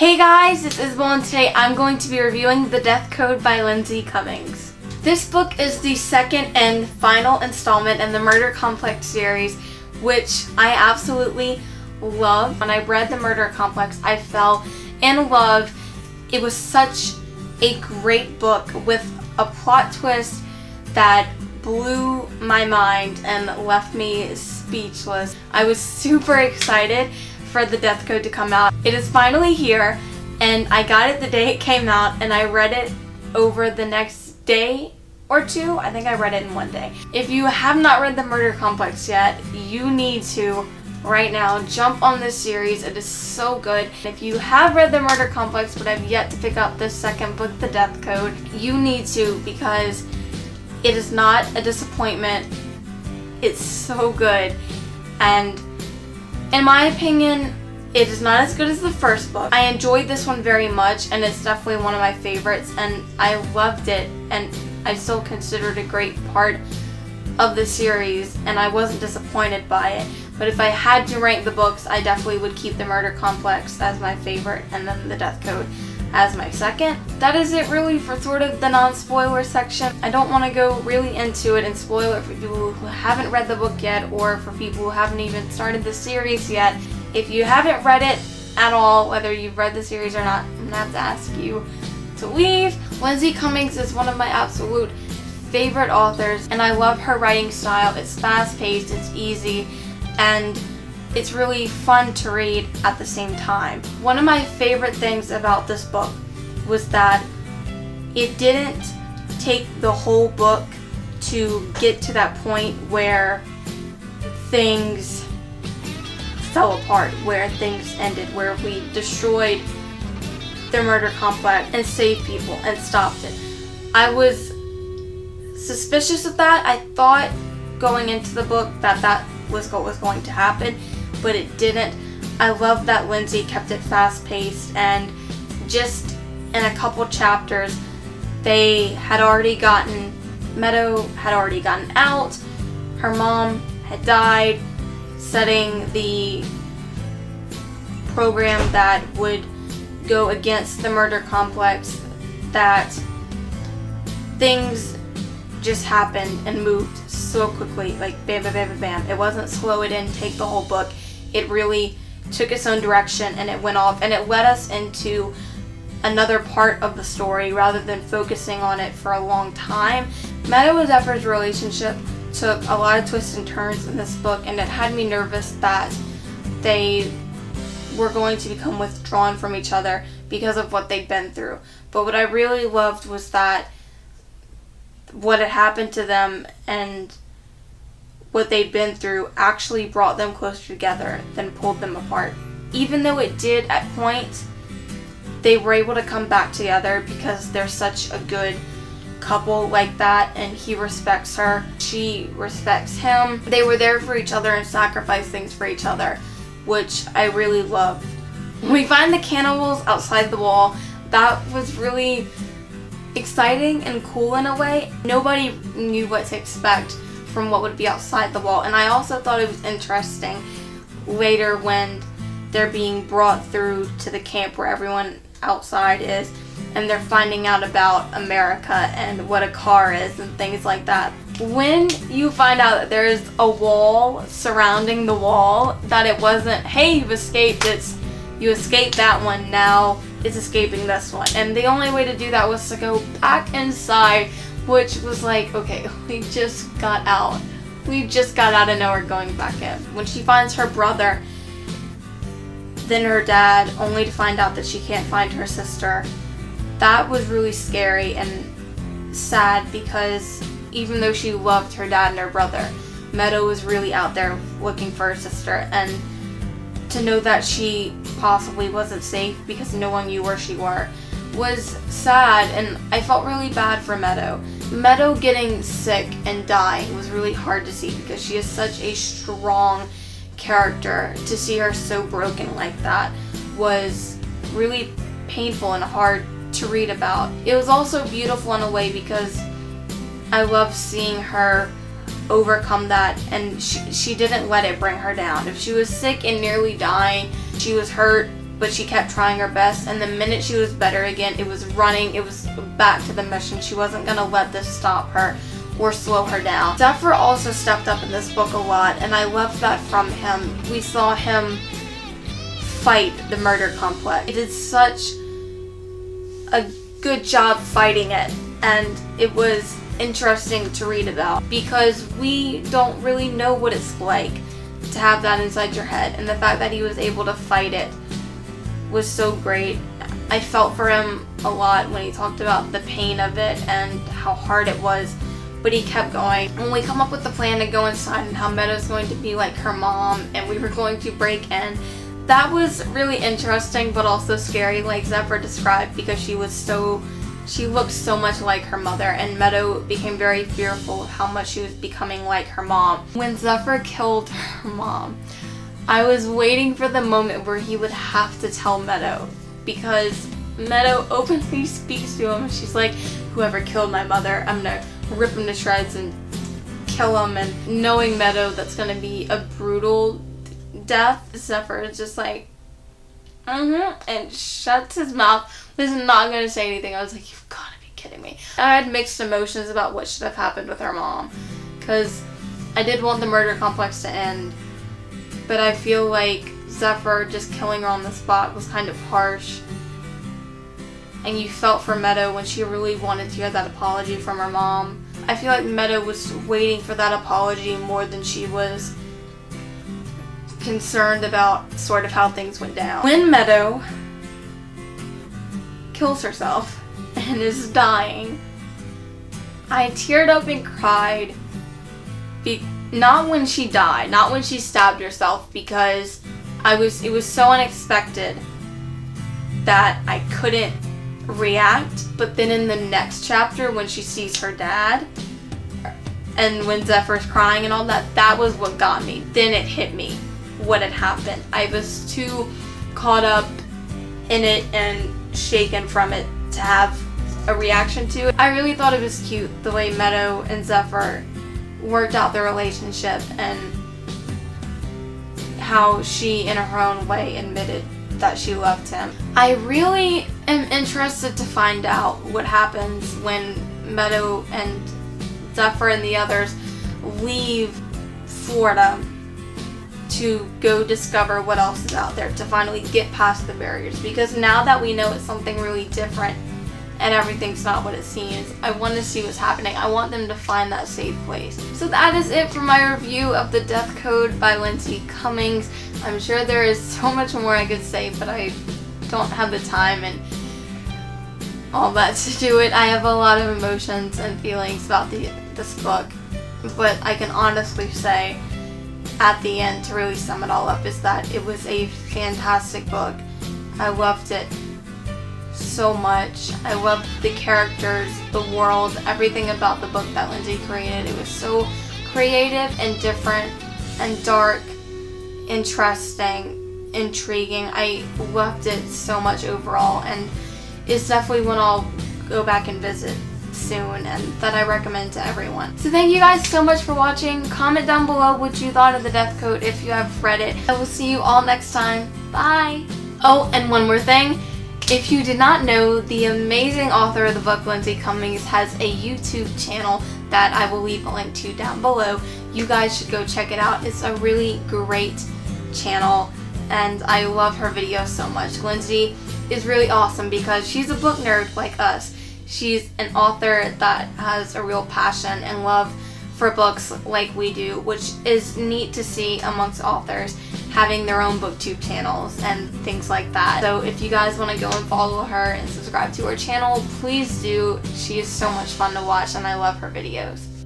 Hey guys, it's Isabel and today I'm going to be reviewing The Death Code by Lindsay Cummings. This book is the second and final installment in the Murder Complex series, which I absolutely love. When I read The Murder Complex, I fell in love. It was such a great book with a plot twist that blew my mind and left me speechless. I was super excited for The Death Code to come out. It is finally here, and I got it the day it came out, and I read it over the next day or two. I think I read it in one day. If you have not read The Murder Complex yet, you need to right now jump on this series. It is so good. If you have read The Murder Complex but have yet to pick up the second book, The Death Code, you need to, because it is not a disappointment. It's so good, and in my opinion, it is not as good as the first book. I enjoyed this one very much, and it's definitely one of my favorites, and I loved it, and I still consider it a great part of the series, and I wasn't disappointed by it. But if I had to rank the books, I definitely would keep The Murder Complex as my favorite, and then The Death Code as my second. That is it really for sort of the non-spoiler section. I don't want to go really into it and spoil it for people who haven't read the book yet, or for people who haven't even started the series yet. If you haven't read it at all, whether you've read the series or not, I'm gonna have to ask you to leave. Lindsay Cummings is one of my absolute favorite authors, and I love her writing style. It's fast-paced, it's easy, and it's really fun to read at the same time. One of my favorite things about this book was that it didn't take the whole book to get to that point where things fell apart, where things ended, where we destroyed the murder complex and saved people and stopped it. I was suspicious of that. I thought going into the book that that was what was going to happen, but it didn't. I love that Lindsay kept it fast-paced, and just in a couple chapters, Meadow had already gotten out, her mom had died, setting the program that would go against the murder complex, that things just happened and moved so quickly, like bam, bam, bam, bam, bam. It wasn't slow, it didn't take the whole book. It really took its own direction, and it went off, and it led us into another part of the story rather than focusing on it for a long time. Meadow and Zephyr's relationship took a lot of twists and turns in this book, and it had me nervous that they were going to become withdrawn from each other because of what they'd been through. But what I really loved was that what had happened to them and what they'd been through actually brought them closer together than pulled them apart. Even though it did at points, they were able to come back together because they're such a good couple like that, and he respects her, she respects him. They were there for each other and sacrificed things for each other, which I really loved. When we find the cannibals outside the wall, that was really exciting and cool in a way. Nobody knew what to expect from what would be outside the wall, and I also thought it was interesting later when they're being brought through to the camp where everyone outside is, and they're finding out about America and what a car is and things like that. When you find out that there's a wall surrounding the wall, that it wasn't, hey, you've escaped, it's you escaped that one, now it's escaping this one. And the only way to do that was to go back inside, which was like, okay, we just got out. We just got out and now we're going back in. When she finds her brother, then her dad, only to find out that she can't find her sister, that was really scary and sad, because even though she loved her dad and her brother, Meadow was really out there looking for her sister, and to know that she possibly wasn't safe because no one knew where she were was sad, and I felt really bad for Meadow. Meadow getting sick and dying was really hard to see because she is such a strong character. To see her so broken like that was really painful and hard to read about. It was also beautiful in a way because I love seeing her overcome that, and she didn't let it bring her down. If she was sick and nearly dying, she was hurt but she kept trying her best, and the minute she was better again, it was running, it was back to the mission. She wasn't gonna let this stop her or slow her down. Zephyr also stepped up in this book a lot, and I loved that from him. We saw him fight the murder complex. He did such a good job fighting it, and it was interesting to read about because we don't really know what it's like to have that inside your head, and the fact that he was able to fight it was so great. I felt for him a lot when he talked about the pain of it and how hard it was, but he kept going. When we come up with the plan to go inside and how Meadow's going to be like her mom and we were going to break in, that was really interesting but also scary, like Zephyr described, because she looked so much like her mother, and Meadow became very fearful of how much she was becoming like her mom. When Zephyr killed her mom, I was waiting for the moment where he would have to tell Meadow, because Meadow openly speaks to him. She's like, whoever killed my mother, I'm gonna rip him to shreds and kill him. And knowing Meadow, that's gonna be a brutal death, Zephyr is just like, and shuts his mouth. Was not going to say anything. I was like, you've got to be kidding me. I had mixed emotions about what should have happened with her mom, because I did want the murder complex to end, but I feel like Zephyr just killing her on the spot was kind of harsh, and you felt for Meadow when she really wanted to hear that apology from her mom. I feel like Meadow was waiting for that apology more than she was concerned about sort of how things went down. When Meadow kills herself and is dying, I teared up and cried. Not when she died, not when she stabbed herself, because it was so unexpected that I couldn't react. But then in the next chapter, when she sees her dad and when Zephyr's crying and all that, that was what got me. Then it hit me what had happened. I was too caught up in it and shaken from it to have a reaction to it. I really thought it was cute the way Meadow and Zephyr worked out their relationship, and how she in her own way admitted that she loved him. I really am interested to find out what happens when Meadow and Zephyr and the others leave Florida to go discover what else is out there, to finally get past the barriers, because now that we know it's something really different and everything's not what it seems, I want to see what's happening. I want them to find that safe place. So that is it for my review of The Death Code by Lindsay Cummings. I'm sure there is so much more I could say, but I don't have the time and all that to do it. I have a lot of emotions and feelings about this book, but I can honestly say at the end, to really sum it all up, is that it was a fantastic book. I loved it so much. I loved the characters, the world, everything about the book that Lindsay created. It was so creative and different and dark, interesting, intriguing. I loved it so much overall, and it's definitely one I'll go back and visit soon, and that I recommend to everyone. So thank you guys so much for watching. Comment down below what you thought of The Death Code if you have read it. I will see you all next time. Bye! Oh, and one more thing. If you did not know, the amazing author of the book, Lindsay Cummings, has a YouTube channel that I will leave a link to down below. You guys should go check it out. It's a really great channel, and I love her videos so much. Lindsay is really awesome because she's a book nerd like us. She's an author that has a real passion and love for books like we do, which is neat to see amongst authors having their own booktube channels and things like that. So if you guys want to go and follow her and subscribe to her channel, please do. She is so much fun to watch and I love her videos.